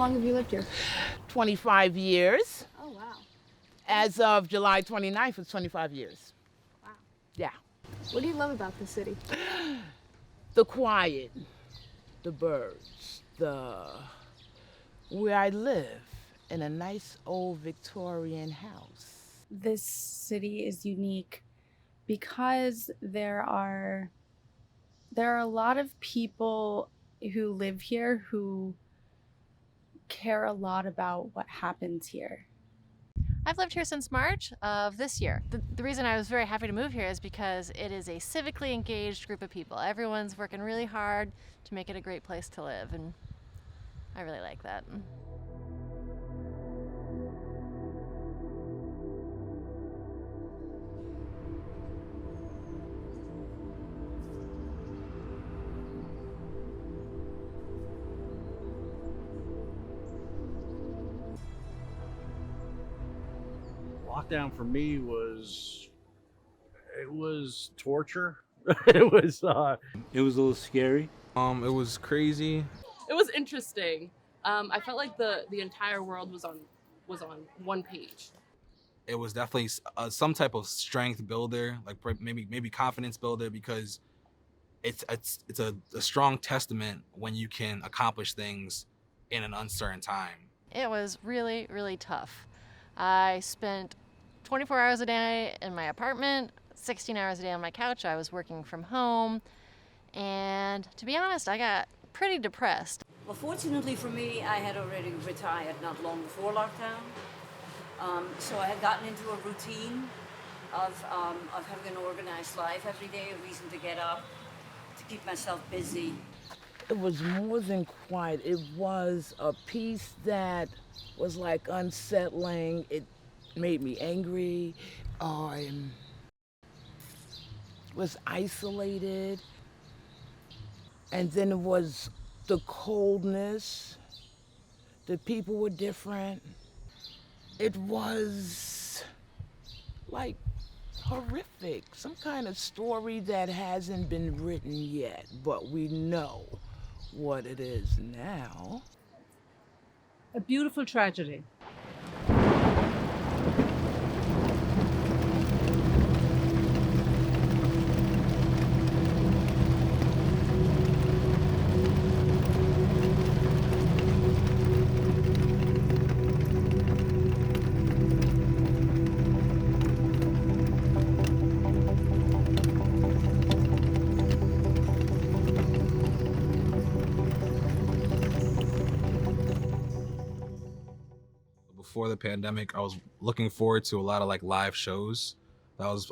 long have you lived here? 25 years. Oh, wow. As of July 29th, it's 25 years. Wow. Yeah. What do you love about the city? The quiet, the birds, where I live in a nice old Victorian house. This city is unique because there are a lot of people who live here who care a lot about what happens here. I've lived here since March of this year. The reason I was very happy to move here is because it is a civically engaged group of people. Everyone's working really hard to make it a great place to live, and I really like that. Lockdown for me was torture. it was a little scary. It was crazy. It was interesting. I felt like the entire world was on one page. It was definitely some type of strength builder, like maybe confidence builder, because it's a strong testament when you can accomplish things in an uncertain time. It was really, really tough. I spent 24 hours a day in my apartment, 16 hours a day on my couch. I was working from home. And to be honest, I got pretty depressed. Well, fortunately for me, I had already retired not long before lockdown. So I had gotten into a routine of having an organized life every day, a reason to get up, to keep myself busy. It was more than quiet. It was a peace that was like unsettling. It made me angry. I was isolated. And then it was the coldness. The people were different. It was like horrific. Some kind of story that hasn't been written yet, but we know what it is now. A beautiful tragedy. Before the pandemic, I was looking forward to a lot of like live shows that I was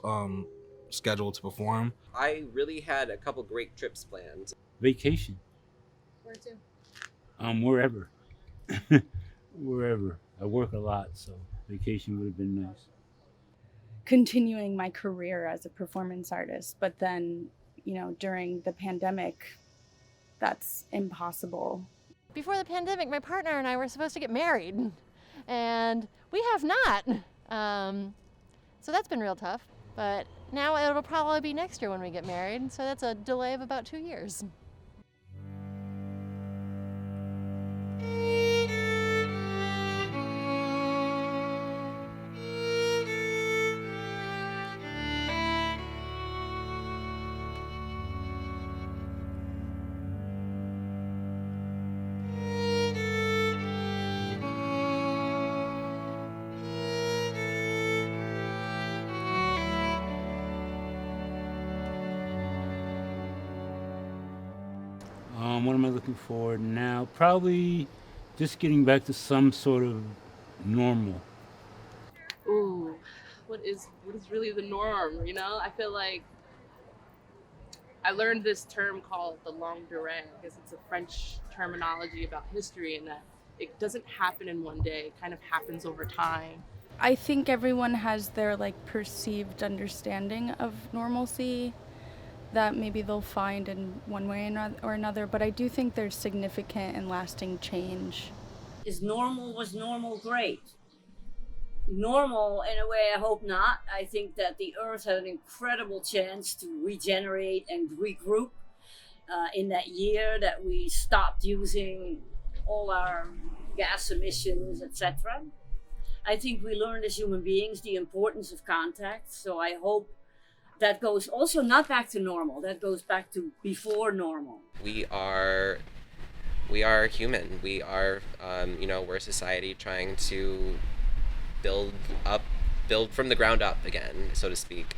scheduled to perform. I really had a couple great trips planned. Vacation. Where to? Wherever. Wherever. I work a lot, so vacation would have been nice. Continuing my career as a performance artist, but then, during the pandemic, that's impossible. Before the pandemic, my partner and I were supposed to get married, and we have not. So that's been real tough, but now it'll probably be next year when we get married, so that's a delay of about 2 years. What am I looking for now? Probably just getting back to some sort of normal. Ooh, what is really the norm, I feel like I learned this term called the longue durée. I guess it's a French terminology about history, and that it doesn't happen in one day. It kind of happens over time. I think everyone has their perceived understanding of normalcy that maybe they'll find in one way or another, but I do think there's significant and lasting change. Was normal great? Normal, in a way, I hope not. I think that the Earth had an incredible chance to regenerate and regroup in that year that we stopped using all our gas emissions, etc. I think we learned as human beings the importance of contact. So I hope that goes also not back to normal. That goes back to before normal. We are human. We are, we're a society trying to build from the ground up again, so to speak.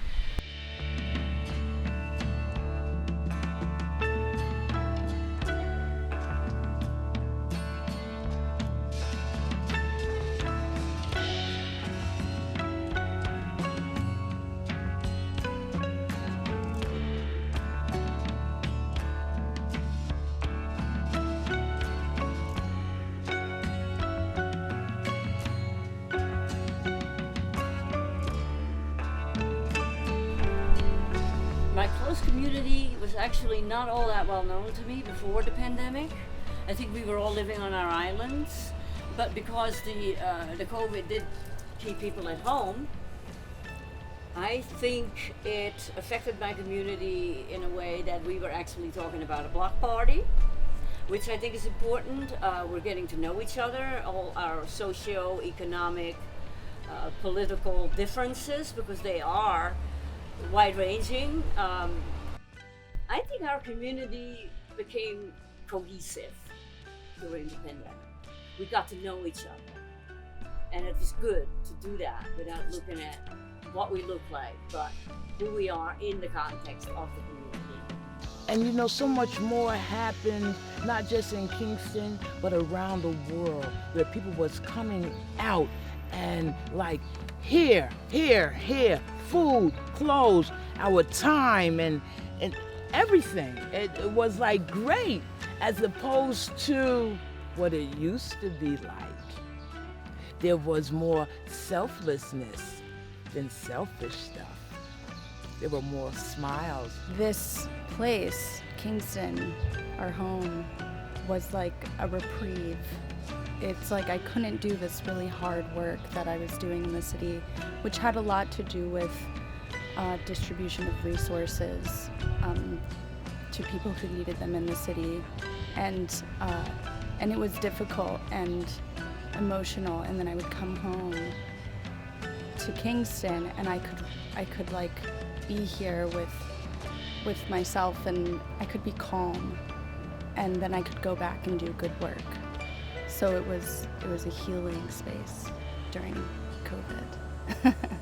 My close community was actually not all that well known to me before the pandemic. I think we were all living on our islands, but because the COVID did keep people at home, I think it affected my community in a way that we were actually talking about a block party, which I think is important. We're getting to know each other, all our socio-economic, political differences, because they are wide-ranging. I think our community became cohesive during the pandemic. We got to know each other, and it was good to do that without looking at what we look like, but who we are in the context of the community. And you know, so much more happened, not just in Kingston, but around the world, where people was coming out and like, here, food, clothes, our time, and everything. It was like great, as opposed to what it used to be like. There was more selflessness than selfish stuff. There were more smiles. This place, Kingston, our home, was like a reprieve. It's like I couldn't do this really hard work that I was doing in the city, which had a lot to do with distribution of resources to people who needed them in the city, and it was difficult and emotional. And then I would come home to Kingston, and I could like be here with myself, and I could be calm, and then I could go back and do good work. So it was a healing space during COVID.